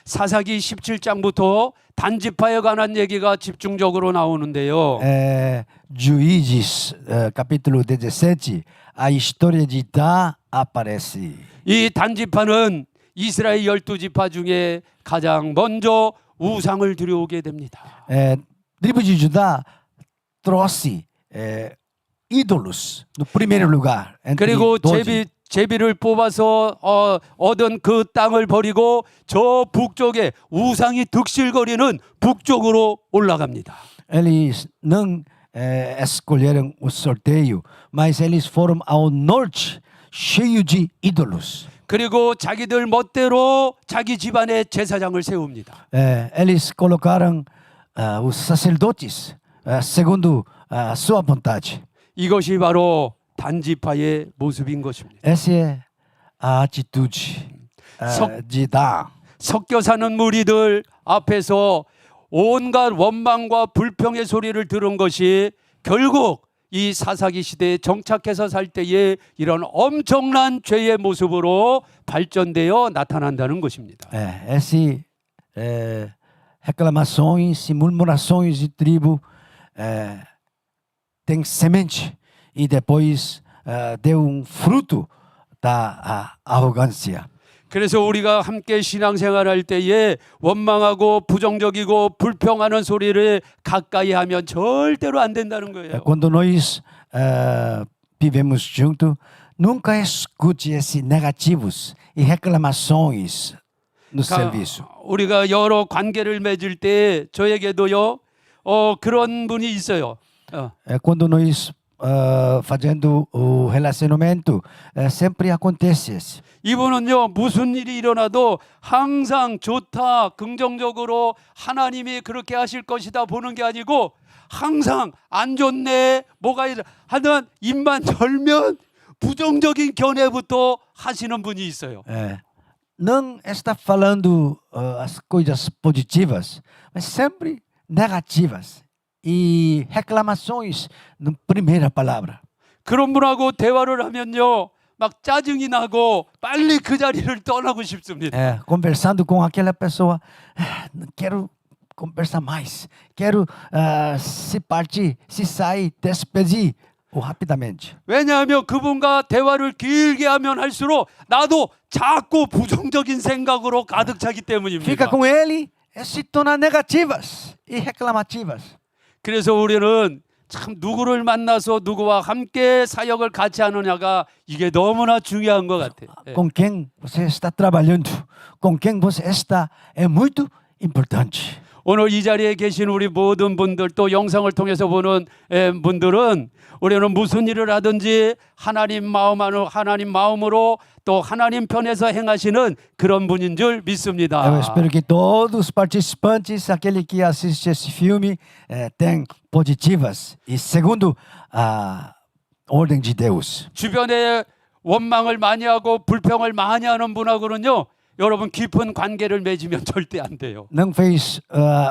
사사기 17장부터 단지파에 관한 얘기가 집중적으로 나오는데요. Juízes, capítulo 17, a história de Dan aparece. 이 단지파는 이스라엘 12지파 중에 가장 먼저 우상을 들여오게 됩니다. Tribo de Judá trouxe ídolos no primeiro lugar. 그리고 제비를 뽑아서 얻은 그 땅을 버리고 저 북쪽에 우상이 득실거리는 북쪽으로 올라갑니다. Eles não escolheram o sorteio, mas eles foram ao norte, cheio de ídolos. 그리고 자기들 멋대로 자기 집안에 제사장을 세웁니다. Eles colocaram os sacerdotes segundo a sua vontade. 이것이 바로 단지파의 모습인 것입니다. Essa é a atitude de Dan. 섞여 사는 무리들 앞에서 온갖 원망과 불평의 소리를 들은 것이 결국 이 사사기 시대에 정착해서 살 때에 이런 엄청난 죄의 모습으로 발전되어 나타난다는 것입니다. Essas reclamações e murmurações de tribo tem semente e depois deu fruto da arrogância. 그래서 우리가 함께 신앙생활할 때에 원망하고 부정적이고 불평하는 소리를 가까이 하면 절대로 안 된다는 거예요. Quando nós vivemos juntos, nunca escute esses negativos e reclamações no serviço. 우리가 여러 관계를 맺을 때 저에게도요 그런 분이 있어요. Quando nós fazendo o relacionamento, sempre acontece isso. 이분은요 무슨 일이 일어나도 항상 좋다 긍정적으로 하나님이 그렇게 하실 것이다 보는 게 아니고 항상 안 좋네 뭐가 하든 입만 열면 부정적인 견해부터 하시는 분이 있어요. Não está falando as coisas positivas, mas sempre negativas e reclamações na primeira palavra. 그런 분하고 대화를 하면요 막 짜증이 나고 빨리 그 자리를 떠나고 싶습니다. Conversando com aquela pessoa, não quero conversar mais, quero se partir, se sair, despedir rapidamente. 왜냐하면 그분과 대화를 길게 하면 할수록 나도 자꾸 부정적인 생각으로 가득 차기 때문입니다. Fica com ele e se torna negativas e reclamativas. 그래서 우리는 참 누구를 만나서 누구와 함께 사역을 같이 하느냐가 이게 너무나 중요한 것 같아요. Com quem você está trabalhando, com quem você está, é muito importante. 오늘 이 자리에 계신 우리 모든 분들 또 영상을 통해서 보는 분들은 우리는 무슨 일을 하든지 하나님 마음으로 또 하나님 편에서 행하시는 그런 분인 줄 믿습니다. Eu espero que todos os participantes, aquele que assiste esse filme, tenham positivas e segundo a ordem de Deus. 주변에 원망을 많이 하고 불평을 많이 하는 분하고는요. 여러분 깊은 관계를 맺으면 절대 안 돼요. Não fez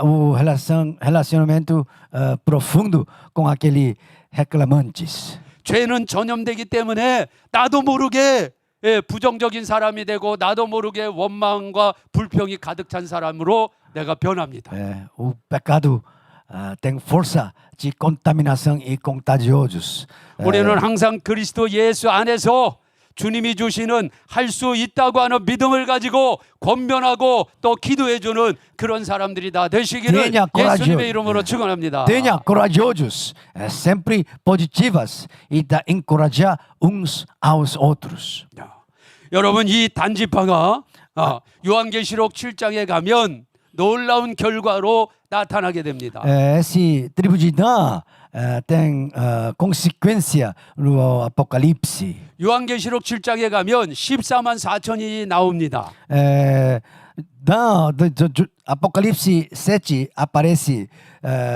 o relacionamento profundo com aquele reclamantes. 죄는 전염되기 때문에 나도 모르게 부정적인 사람이 되고 나도 모르게 원망과 불평이 가득 찬 사람으로 내가 변합니다. O pecado tem força de contaminação e contagiosos. 우리는 항상 그리스도 예수 안에서 주님이 주시는 할 수 있다고 하는 믿음을 가지고 권면하고 또 기도해주는 그런 사람들이 다 되시기를 예수님의 이름으로 축원합니다. Tenha corajosos, sempre positivas e da encorajar uns aos outros. 여러분 이 단지파가 요한계시록 7장에 가면 놀라운 결과로 나타나게 됩니다. Esse tribo de Dan tem consequência no Apocalipse. 요한계시록 7장에 가면 14만 4천이 나옵니다. Dan, do Apocalipse 7 aparece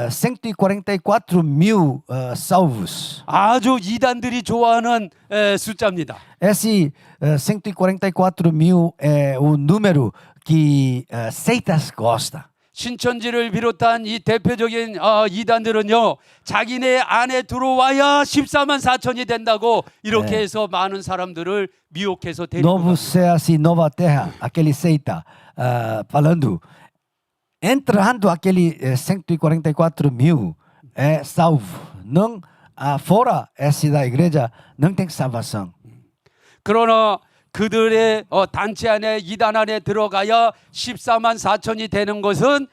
144 mil salvos. 아주 이단들이 좋아하는 숫자입니다. Esse 144 mil é o número que seitas gosta. 신천지를 비롯한 이 대표적인 이단들은요 자기네 안에 들어와야 14만 4천이 된다고 이렇게 해서 많은 사람들을 미혹해서 데리고 Novo céu e nova terra, aquele seita falando, entrando aquele 144 mil é salvo. Não fora esse da igreja não tem salvação. 그러나 그들의 단체 안에 이단 안에 들어가야 14만 4천이 되는 것은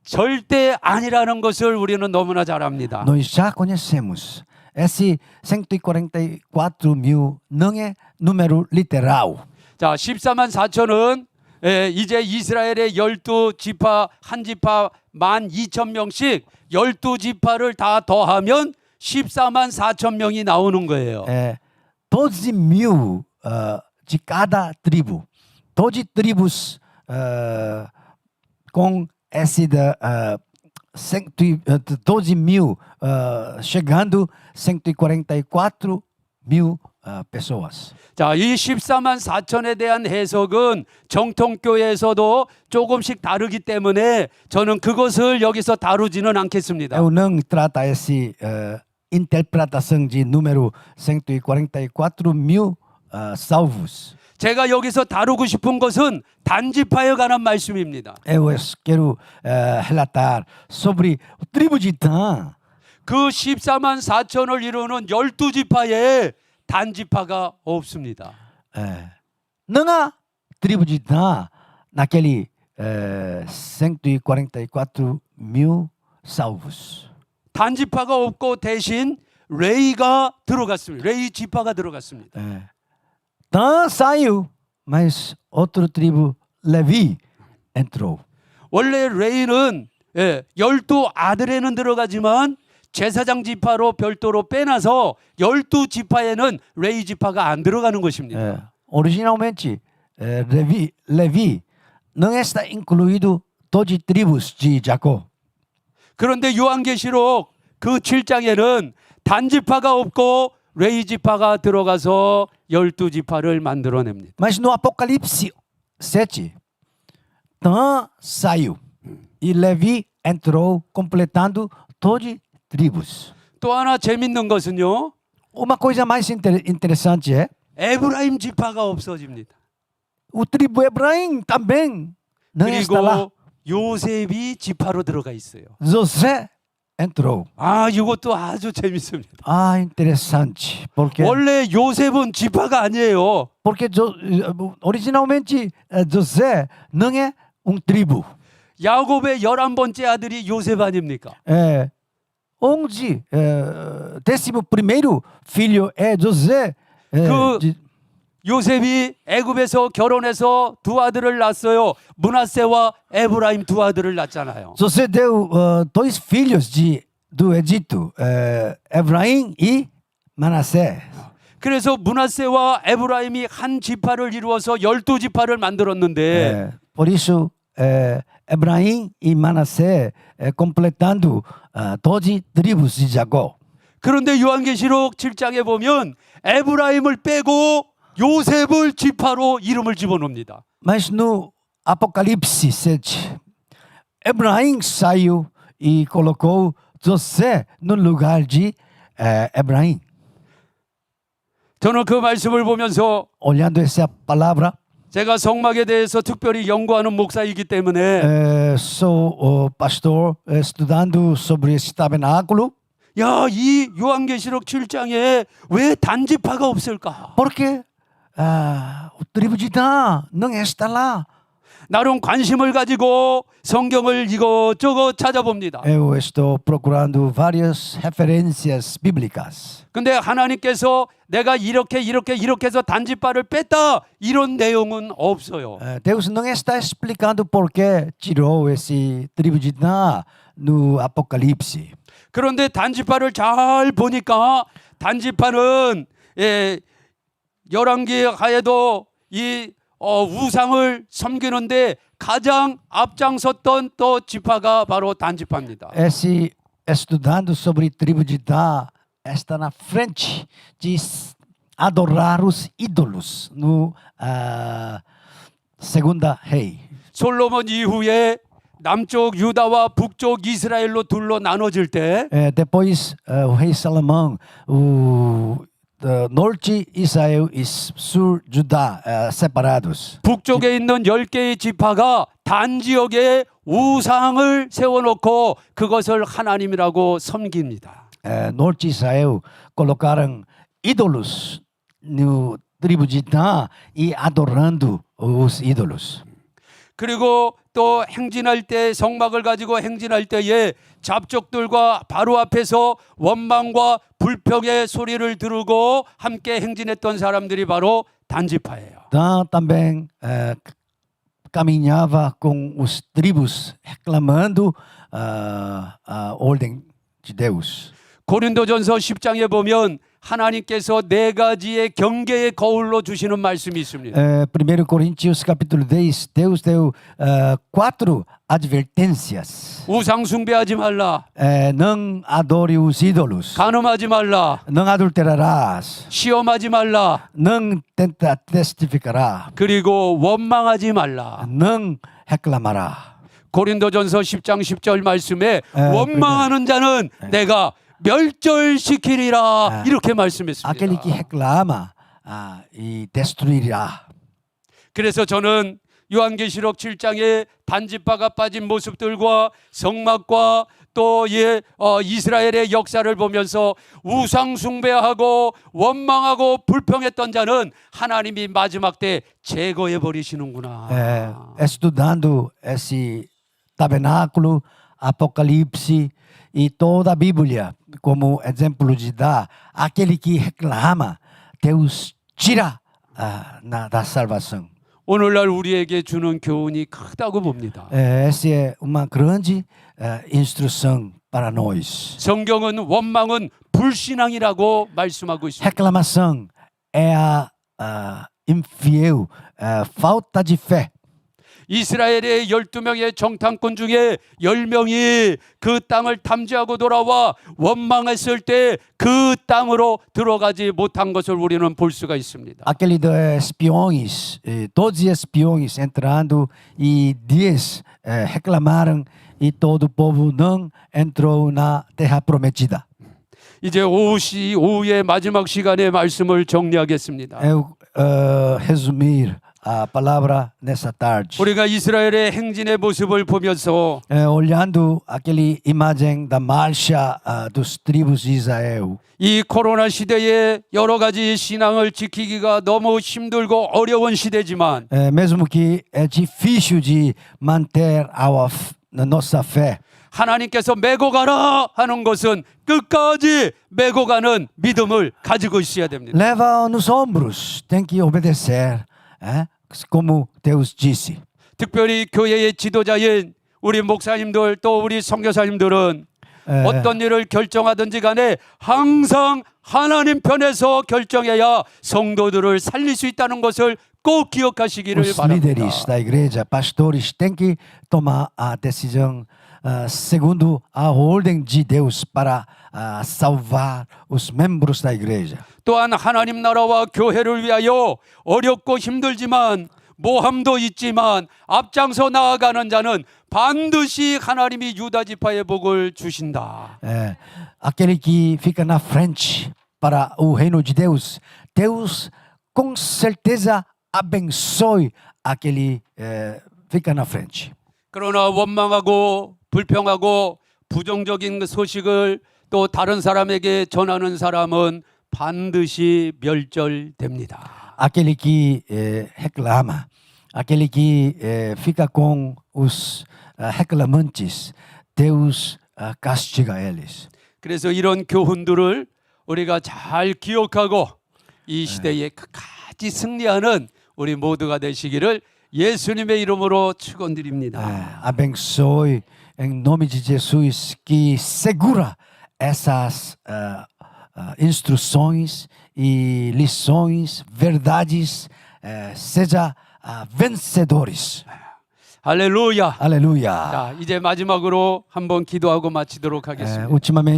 절대 아니라는 것을 우리는 너무나 잘 압니다. Nós já conhecemos. Esse 144 mil não é número literal. 자, 14만 4천은 이제 이스라엘의 12지파 한 지파 12,000명씩 12지파를 다 더하면 14만 4천 명이 나오는 거예요. 12 mil de cada tribo. 12 tribos com esse 12 mil chegando 144 mil pessoas. 자, 이 14만 4천에 대한 해석은 정통교회에서도 조금씩 다르기 때문에 저는 그것을 여기서 다루지는 않겠습니다. Eu não trata esse interpretação de número 144 mil salvos. 제가 여기서 다루고 싶은 것은 단지파에 관한 말씀입니다. Eu quero relatar sobre o tribo de Dan. 그 14만 4천을 이루는 12지파에 단지파가 없습니다. Não há tribo de Dan naquele 144 mil salvos. 단지파가 없고 대신 레이가 들어갔습니다. 레이 지파가 들어갔습니다. Dan saiu, mas outra tribo, Levi, entrou. 원래 레이는 12 아들에는 들어가지만 제사장 지파로 별도로 빼놔서 12지파에는 레이 지파가 안 들어가는 것입니다. Originalmente, Levi não está incluído todas as tribos de Jacó. 그런데 요한계시록 그 7장에는 단지파가 없고 레이 지파가 들어가서 12지파를 만들어냅니다. Mas no Apocalipse 7, Dan saiu e Levi entrou, completando todas as tribos. 또 하나 재밌는 것은요. Uma coisa mais interessante é 에브라임 지파가 없어집니다. o tribo Efraim também não está lá. 그리고 요셉이 지파로 들어가 있어요. José entrou. 아, 이것도 아주 재밌습니다. Ah, interessante. 원래 요셉은 지파가 아니에요. Porque originalmente José não é tribo. 야곱의 11번째 아들이 요셉 아닙니까? Onde 11º filho é José. 요셉이 애굽에서 결혼해서 두 아들을 낳았어요. 므낫세와 에브라임 두 아들을 낳잖아요. José deu dois filhos do Egito, Efraim e Manassés. 그래서 므낫세와 에브라임이 한 지파를 이루어서 12지파를 만들었는데 Por isso, Efraim e Manassés completando todas as tribos de Jacó. 그런데 요한계시록 7장에 보면 에브라임을 빼고 요셉을 지파로 이름을 집어넣습니다. Mas no Apocalipse 7, Efraim saiu e colocou José no lugar de Efraim. 저는 그 말씀을 보면서 Olhando essa palavra, 제가 성막에 대해서 특별히 연구하는 목사이기 때문에 sou pastor estudando sobre esse tabernáculo. 야, 이 요한계시록 7장에 왜 단지파가 없을까? Porque o tribo de Dan não está lá. 나름 관심을 가지고 성경을 이것저것 찾아봅니다. Eu estou procurando várias referências bíblicas. 근데 하나님께서 내가 이렇게 해서 단지파를 뺐다 이런 내용은 없어요. Deus não está explicando por que tirou esse tribo de Dan no Apocalipse. 그런데 단지파를 잘 보니까 단지파는 열왕기 하에도 이 우상을 섬기는데 가장 앞장섰던 또 지파가 바로 단지파입니다. Esse estudando sobre tribo de Dan está na frente de adorar os ídolos no segunda rei. 솔로몬 이후에 남쪽 유다와 북쪽 이스라엘로 둘로 나눠질 때 Depois o rei Salomão, o norte Israel e sul Judá separados. 북쪽에 있는 10개의 지파가 단지역에 우상을 세워놓고 그것을 하나님이라고 섬깁니다. Norte Israel colocaram ídolos no tribo de Dan e adorando os ídolos. 그리고 또 행진할 때 성막을 가지고 행진할 때에 잡족들과 바로 앞에서 원망과 불평의 소리를 들고 함께 행진했던 사람들이 바로 단지파예요. Dan também caminhava com os tribos reclamando a ordem de Deus. 고린도전서 10장에 보면 하나님께서 4가지의 경계의 거울로 주시는 말씀이 있습니다. 1 Coríntios capítulo 10, Deus deu 4 advertências. 우상 숭배하지 말라. Não adore os ídolos. 간음하지 말라. Não adulterarás. 시험하지 말라. Não testificará. 그리고 원망하지 말라. Não reclamará. 고린도전서 10장 10절 말씀에 원망하는 자는 내가 멸절시키리라 이렇게 말씀했습니다. Aquele que reclama e destruirá. 그래서 저는 요한계시록 7장에 단지파가 빠진 모습들과 성막과 또 이스라엘의 역사를 보면서 우상 숭배하고 원망하고 불평했던 자는 하나님이 마지막 때 제거해 버리시는구나. Estudando esse tabernáculo, Apocalipse e toda a Bíblia como exemplo de dar, aquele que reclama, Deus tira da salvação. 오늘날 우리에게 주는 교훈이 크다고 봅니다. Essa é uma grande instrução para nós. 성경은 원망은 불신앙이라고 말씀하고 있습니다. Reclamação é a infiel, falta de fé. 이스라엘의 12명의 정탐꾼 중에 10명이 그 땅을 탐지하고 돌아와 원망했을 때 그 땅으로 들어가지 못한 것을 우리는 볼 수가 있습니다. Aquele espiões, todos os espiões entrando e 10 reclamaram e todo o povo não entrou na terra prometida. 이제 오후의 마지막 시간에 말씀을 정리하겠습니다. Eu resumir a palavra nessa tarde. 우리가 이스라엘의 행진의 모습을 보면서 Olhando aquela imagem da marcha dos tribos de Israel. 이 코로나 시대에 여러 가지 신앙을 지키기가 너무 힘들고 어려운 시대지만 Mesmo que é difícil de manter a nossa fé, 하나님께서 메고 가라 하는 것은 끝까지 메고 가는 믿음을 가지고 있어야 됩니다. leva nos ombros, tem que obedecer, como Deus disse. 특별히 교회의 지도자인 우리 목사님들 또 우리 선교사님들은 어떤 일을 결정하든지 간에 항상 하나님 편에서 결정해야 성도들을 살릴 수 있다는 것을 꼭 기억하시기를 Os 바랍니다. líderes da igreja, pastores, têm que tomar a decisão segundo a ordem de Deus para salvar os membros da igreja. 또한 하나님 나라와 교회를 위하여 어렵고 힘들지만 모함도 있지만 앞장서 나아가는 자는 반드시 하나님이 유다 지파의 복을 주신다. Aquele que fica na frente para o reino de Deus, Deus com certeza abençoe aquele fica na frente. 그러나 원망하고 불평하고 부정적인 소식을 또 다른 사람에게 전하는 사람은 반드시 멸절됩니다. Aquele que reclama, aquele que fica com os reclamantes, Deus castiga eles. 그래서 이런 교훈들을 우리가 잘 기억하고 이 시대에 끝까지 승리하는 우리 모두가 되시기를 예수님의 이름으로 축원드립니다. Abençoe em nome de Jesus que segura essas instruções e lições, verdades, seja vencedores. 할렐루야. Aleluia. 자, 이제 마지막으로 한번 기도하고 마치도록 하겠습니다. Ultimamente